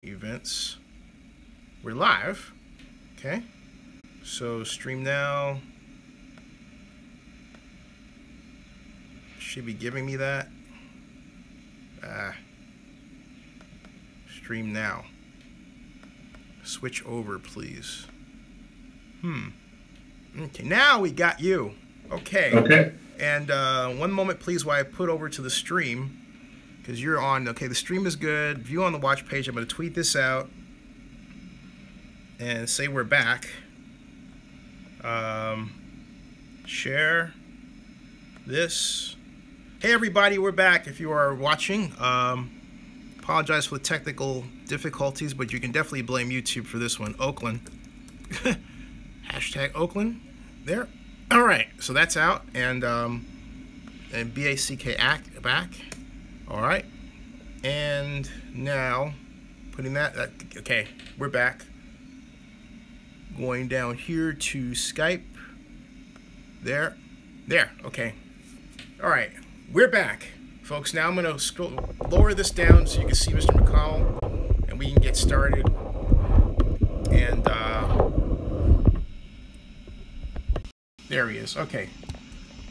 events. We're live. Okay. So stream now. Should be giving me that. Stream now. Switch over, please. Okay, now we got you. Okay. Okay. And one moment, please, while I put over to the stream, because you're on. Okay, the stream is good. View on the watch page. I'm going to tweet this out and say we're back. Share this. Hey, everybody, we're back. If you are watching, apologize for the technical difficulties, but you can definitely blame YouTube for this one. Oakland. Hashtag Oakland. There. All right, so that's out, and BACK back. All right, and now putting that. Okay, we're back. Going down here to Skype. There. Okay. All right, we're back, folks. Now I'm gonna lower this down so you can see Mr. McConnell, and we can get started. And there he is. Okay.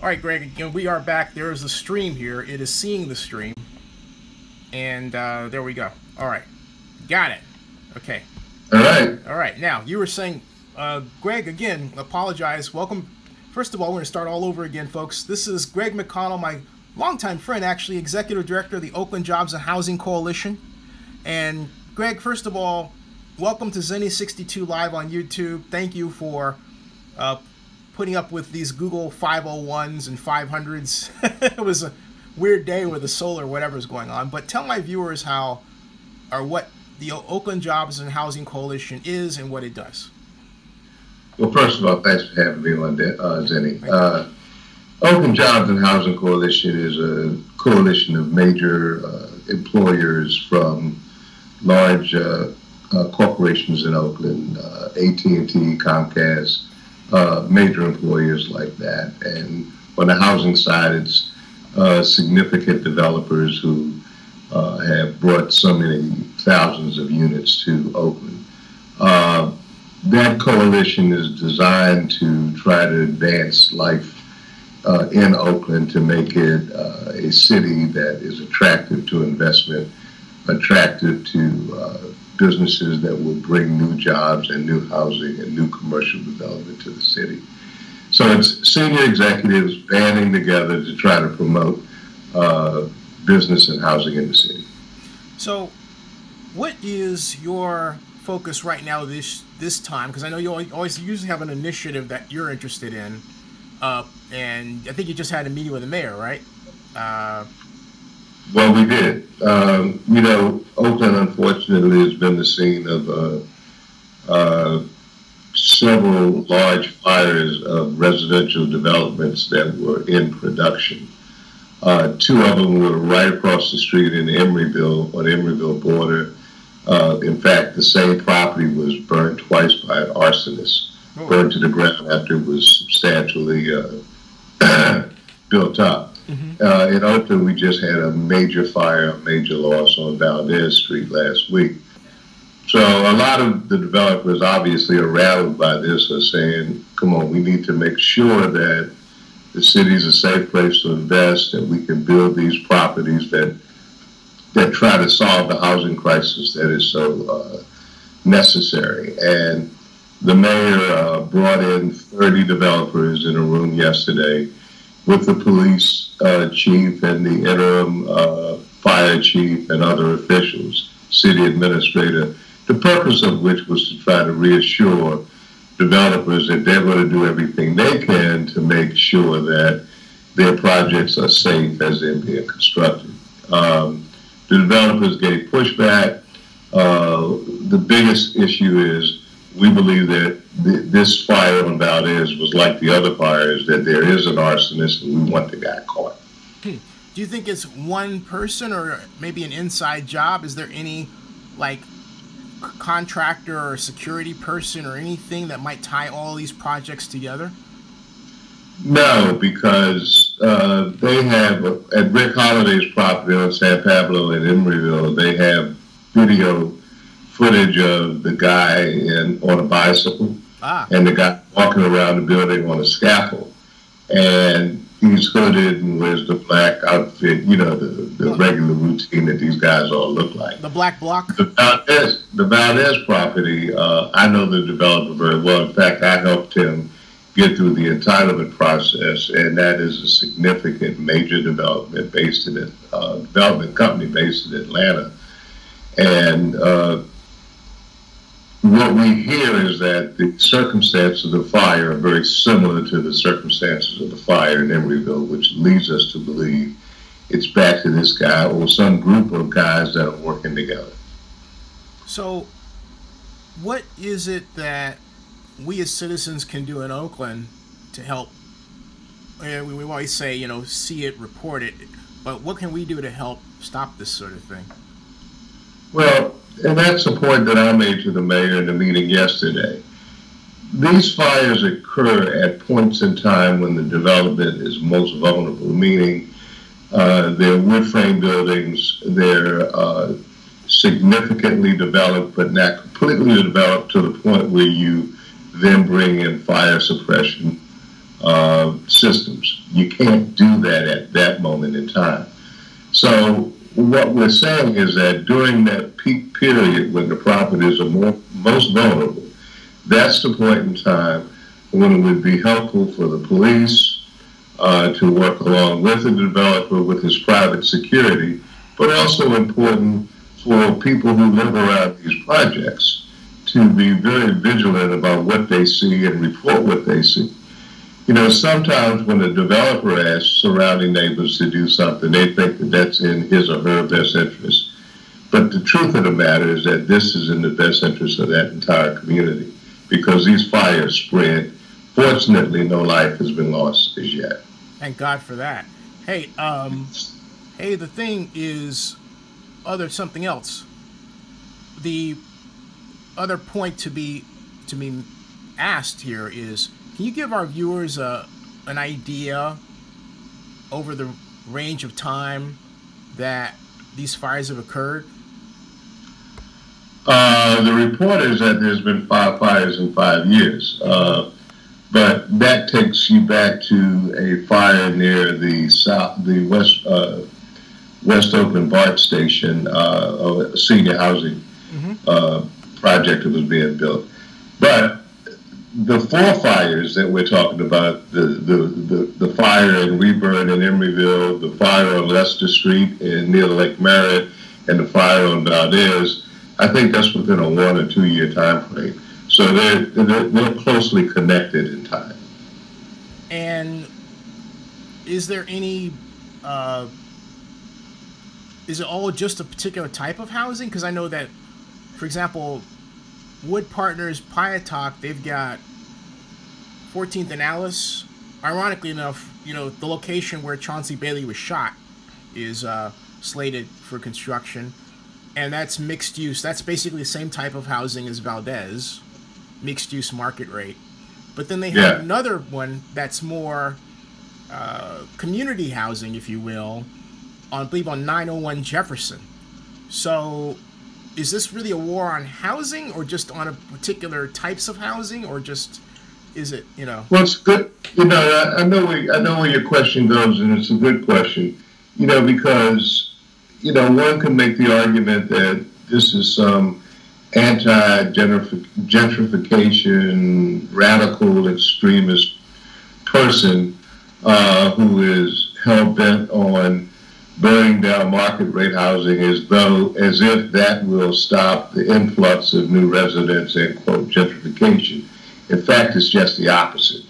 All right, Greg. We are back. There is the stream here. It is seeing the stream, and there we go. All right, got it. Okay. All right. All right. Now you were saying, Greg. Again, apologize. Welcome. First of all, we're going to start all over again, folks. This is Greg McConnell, my longtime friend, actually, executive director of the Oakland Jobs and Housing Coalition. And Greg, first of all, welcome to Zenny62 Live on YouTube. Thank you for putting up with these Google 501s and 500s. It was a weird day with the solar, whatever's going on. But tell my viewers what the Oakland Jobs and Housing Coalition is and what it does. Well, first of all, thanks for having me on, Zenny. Oakland Jobs and Housing Coalition is a coalition of major employers from large corporations in Oakland, AT&T, Comcast, major employers like that. And on the housing side, it's significant developers who have brought so many thousands of units to Oakland. That coalition is designed to try to advance life in Oakland, to make it a city that is attractive to investment, attractive to businesses that will bring new jobs and new housing and new commercial development to the city. So it's senior executives banding together to try to promote business and housing in the city. So what is your focus right now this time? Because I know you usually have an initiative that you're interested in, and I think you just had a meeting with the mayor, right? Well, we did. You know, Oakland, unfortunately, has been the scene of several large fires of residential developments that were in production. Two of them were right across the street in Emeryville, on the Emeryville border. In fact, the same property was burned twice by an arsonist, burned to the ground after it was substantially built up. In Oakland, we just had a major fire, a major loss on Valdez Street last week. So a lot of the developers obviously are rattled by this, are saying, come on, we need to make sure that the city's a safe place to invest, and we can build these properties that try to solve the housing crisis that is so necessary. And the mayor brought in 30 developers in a room yesterday with the police chief and the interim fire chief and other officials, city administrator, the purpose of which was to try to reassure developers that they're going to do everything they can to make sure that their projects are safe as they're being constructed. The developers gave pushback. The biggest issue is we believe that this fire on Valdez was like the other fires, that there is an arsonist and we want the guy caught. Do you think it's one person or maybe an inside job? Is there any like contractor or security person or anything that might tie all these projects together? No, because they have, at Rick Holliday's property on San Pablo in Emeryville, they have video footage of the guy on a bicycle and the guy walking around the building on a scaffold. And he's hooded and wears the black outfit, you know, the regular routine that these guys all look like. The black block? The Valdez property, I know the developer very well. In fact, I helped him get through the entitlement process, and that is a significant major development development company based in Atlanta. And what we hear is that the circumstances of the fire are very similar to the circumstances of the fire in Emeryville, which leads us to believe it's back to this guy or some group of guys that are working together. So what is it that we as citizens can do in Oakland to help? We always say, you know, see it, report it, but what can we do to help stop this sort of thing? Well, and that's the point that I made to the mayor in the meeting yesterday. These fires occur at points in time when the development is most vulnerable, meaning they're wood frame buildings, they're significantly developed, but not completely developed to the point where you then bring in fire suppression systems. You can't do that at that moment in time. So what we're saying is that during that peak period when the properties are most vulnerable, that's the point in time when it would be helpful for the police to work along with the developer with his private security, but also important for people who live around these projects to be very vigilant about what they see and report what they see. You know, sometimes when a developer asks surrounding neighbors to do something, they think that that's in his or her best interest. But the truth of the matter is that this is in the best interest of that entire community because these fires spread. Fortunately, no life has been lost as yet. Thank God for that. Hey, the thing is, something else. The other point to be asked here is, can you give our viewers an idea over the range of time that these fires have occurred? The report is that there's been 5 fires in 5 years, but that takes you back to a fire near the West Oakland BART station, a senior housing project that was being built. But the 4 fires that we're talking about, the fire in Reburn in Emeryville, the fire on Leicester Street near Lake Merritt, and the fire on Valdez, I think that's within a 1 or 2 year time frame. So they're closely connected in time. And is there any, is it all just a particular type of housing? Because I know that, for example, Wood Partners, Piatok, they've got 14th and Alice. Ironically enough, you know, the location where Chauncey Bailey was shot is slated for construction. And that's mixed use. That's basically the same type of housing as Valdez, mixed use market rate. But then they have another one that's more community housing, if you will, I believe on 901 Jefferson. So is this really a war on housing, or just on a particular types of housing, or just is it, you know? Well, it's good. You know, I know where your question goes, and it's a good question. You know, because one can make the argument that this is some anti-gentrification, radical extremist person who is hell-bent on burning down market rate housing as if that will stop the influx of new residents and, quote, gentrification. In fact, it's just the opposite.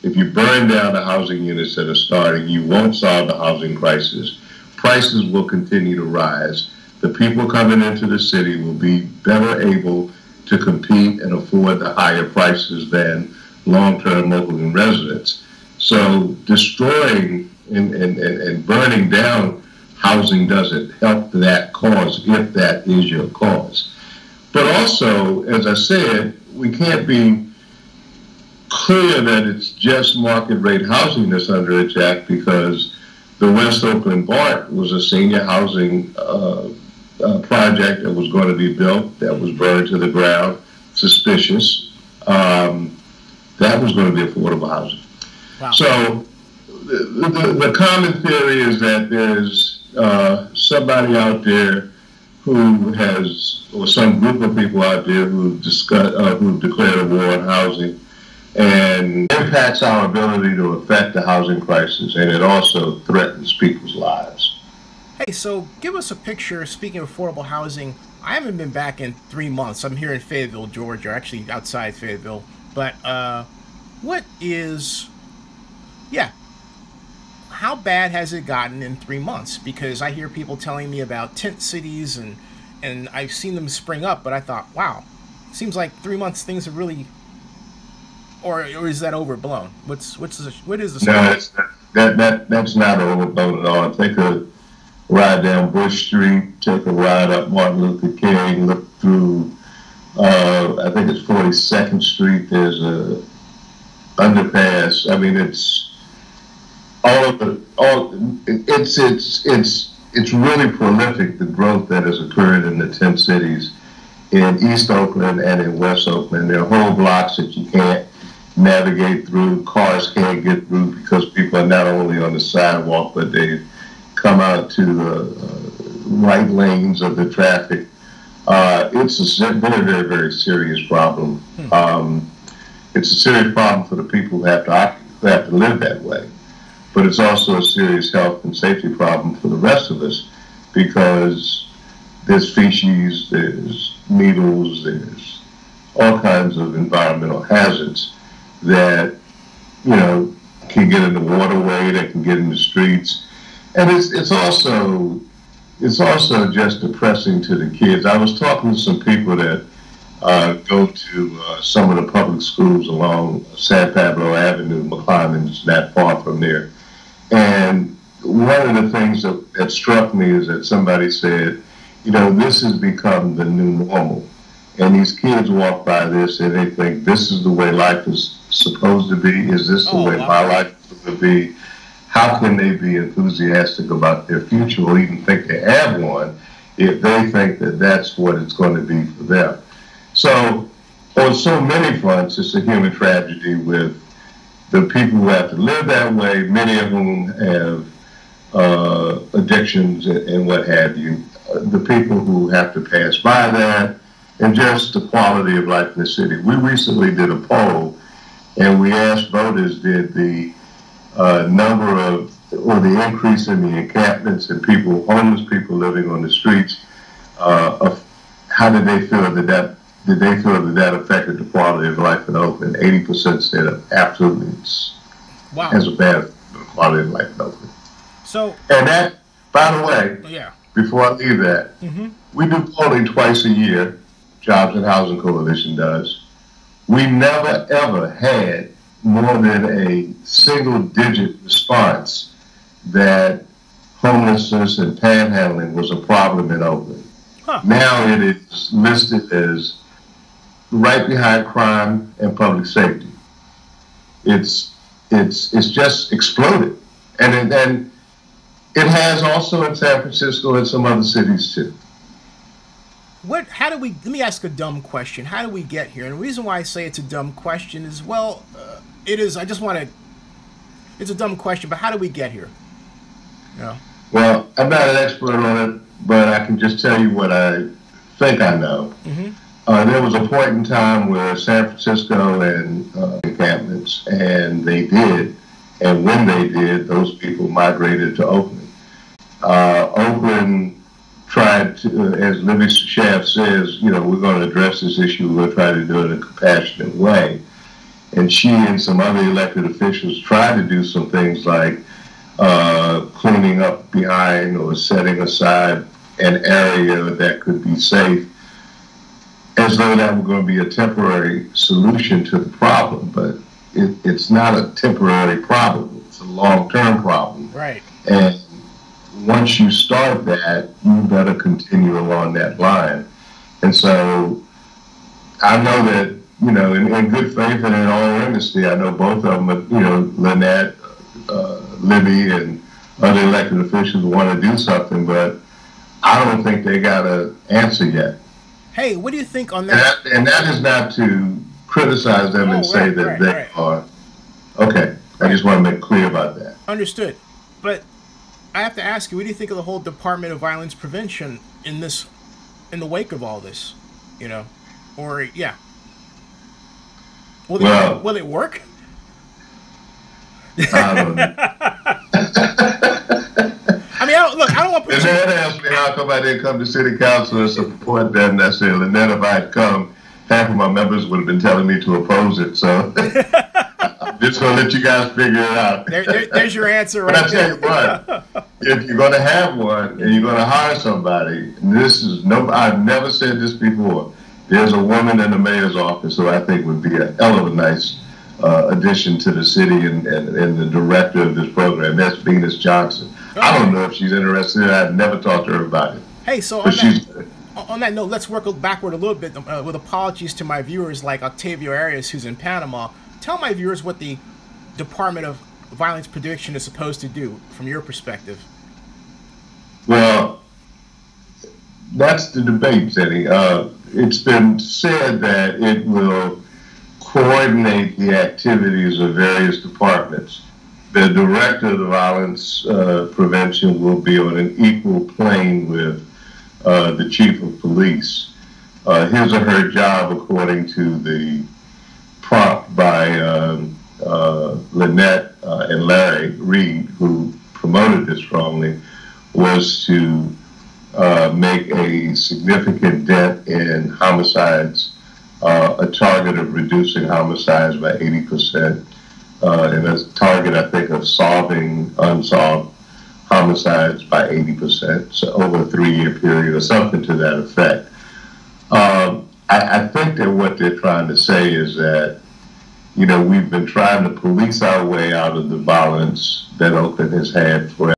If you burn down the housing units that are starting, you won't solve the housing crisis. Prices will continue to rise. The people coming into the city will be better able to compete and afford the higher prices than long-term Oakland residents. So destroying and burning down housing doesn't help that cause, if that is your cause. But also, as I said, we can't be clear that it's just market rate housing that's under attack, because the West Oakland BART was a senior housing project that was going to be built that was burned to the ground, suspicious. That was going to be affordable housing. Wow. So the common theory is that there's somebody out there who has, or some group of people out there who declared a war on housing, and impacts our ability to affect the housing crisis, and it also threatens people's lives. Hey, so give us a picture, speaking of affordable housing. I haven't been back in 3 months. I'm here in Fayetteville, Georgia, actually outside Fayetteville. But what is, how bad has it gotten in 3 months? Because I hear people telling me about tent cities, and I've seen them spring up, but I thought, wow, seems like 3 months things have really, or is that overblown? What is the story? No, that's not overblown at all. Take a ride down Bush Street, take a ride up Martin Luther King, look through, I think it's 42nd Street. There's a underpass. I mean, it's it's really prolific, the growth that has occurred in the 10 cities in East Oakland and in West Oakland. There are whole blocks that you can't navigate through, cars can't get through because people are not only on the sidewalk, but they come out to the right lanes of the traffic. It's a very, very, very serious problem. It's a serious problem for the people who have to live that way. But it's also a serious health and safety problem for the rest of us, because there's feces, there's needles, there's all kinds of environmental hazards that, can get in the waterway, that can get in the streets. And it's also just depressing to the kids. I was talking to some people that go to some of the public schools along San Pablo Avenue. McConnell is not far from there. And one of the things that struck me is that somebody said, this has become the new normal. And these kids walk by this and they think, this is the way life is supposed to be. Is this the way my life is supposed to be? How can they be enthusiastic about their future, or even think they have one, if they think that that's what it's going to be for them? So on so many fronts, it's a human tragedy with the people who have to live that way, many of whom have addictions and what have you, the people who have to pass by that, and just the quality of life in the city. We recently did a poll, and we asked voters, did the number of, or the increase in the encampments and people, homeless people living on the streets, how did they feel that affected the quality of life in Oakland? 80% said absolutely has a bad quality of life in Oakland. So, and that, by the way, before I leave that, we do polling twice a year. Jobs and Housing Coalition does. We never ever had more than a single-digit response that homelessness and panhandling was a problem in Oakland. Now it is listed as right behind crime and public safety. It's just exploded, and it has also in San Francisco and some other cities too. Let me ask a dumb question. How do we get here? And the reason why I say it's a dumb question is, it's a dumb question, but how do we get here? Well, I'm not an expert on it, but I can just tell you what I think I know. There was a point in time where San Francisco and encampments, and they did, and when they did, those people migrated to Oakland. Oakland tried to, as Libby Schaaf says, we're going to address this issue, we're going to try to do it in a compassionate way. And she and some other elected officials tried to do some things like cleaning up behind or setting aside an area that could be safe, as though that were going to be a temporary solution to the problem. But it's not a temporary problem, it's a long-term problem. Right. And once you start that, you better continue along that line. And so I know that, in good faith and in all earnesty, I know both of them, Lynette, Libby, and other elected officials want to do something, but I don't think they got an answer yet. Hey, what do you think on that? And that is not to criticize them and say that they are. Okay, I just want to make clear about that. Understood. But I have to ask you, what do you think of the whole Department of Violence Prevention in the wake of all this? You know, or yeah. Will it work? I don't know. I mean, I don't want to put you... Lynette asked me how come I didn't come to city council and support that, and I said, Lynette, if I had come, half of my members would have been telling me to oppose it, so I'm just going to let you guys figure it out. There's your answer right there. But I tell you what, if you're going to have one and you're going to hire somebody, and I've never said this before, there's a woman in the mayor's office who I think would be a hell of a nice addition to the city and the director of this program. That's Venus Johnson. Oh. I don't know if she's interested. I've never talked to her about it. Hey, so on that note, let's work backward a little bit with apologies to my viewers like Octavio Arias, who's in Panama. Tell my viewers what the Department of Violence Prevention is supposed to do from your perspective. Well, that's the debate, Teddy. It's been said that it will coordinate the activities of various departments. The director of the violence prevention will be on an equal plane with the chief of police. His or her job, according to the prompt by Lynette and Larry Reed, who promoted this strongly, was to make a significant dent in homicides, a target of reducing homicides by 80%, and a target, I think, of solving unsolved homicides by 80%, so over a 3-year period or something to that effect. I think that what they're trying to say is that, you know, we've been trying to police our way out of the violence that Oakland has had forever.